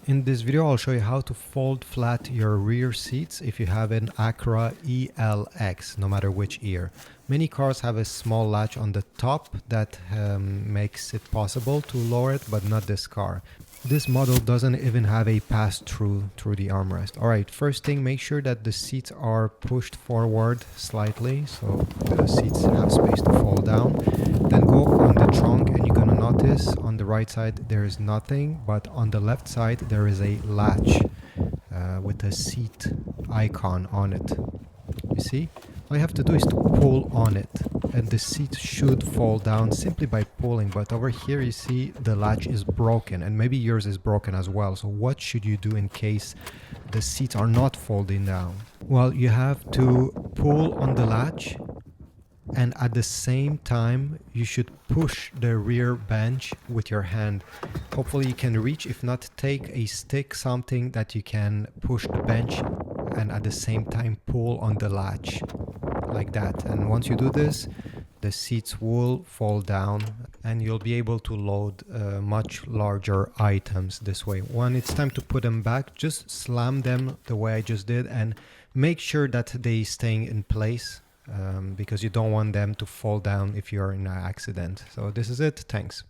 In this video, I'll show you how to fold flat your rear seats if you have an Acura ILX, no matter which year. Many cars have a small latch on the top that makes it possible to lower it, but not this car. This model doesn't even have a pass-through through the armrest. Alright, first thing, make sure that the seats are pushed forward slightly, so the seats have space to fall down. Then go on the trunk and you're gonna notice on the right side there is nothing, but on the left side there is a latch with a seat icon on it. You see? All you have to do is to pull on it and the seat should fall down simply by pulling. But over here you see the latch is broken, and maybe yours is broken as well. So what should you do in case the seats are not folding down? Well, you have to pull on the latch, and at the same time you should push the rear bench with your hand. Hopefully you can reach. If not, take a stick, something that you can push the bench and at the same time pull on the latch like that. And once you do this, the seats will fall down and you'll be able to load much larger items this way. When it's time to put them back, just slam them the way I just did and make sure that they stay in place, because you don't want them to fall down if you're in an accident. So this is it. Thanks.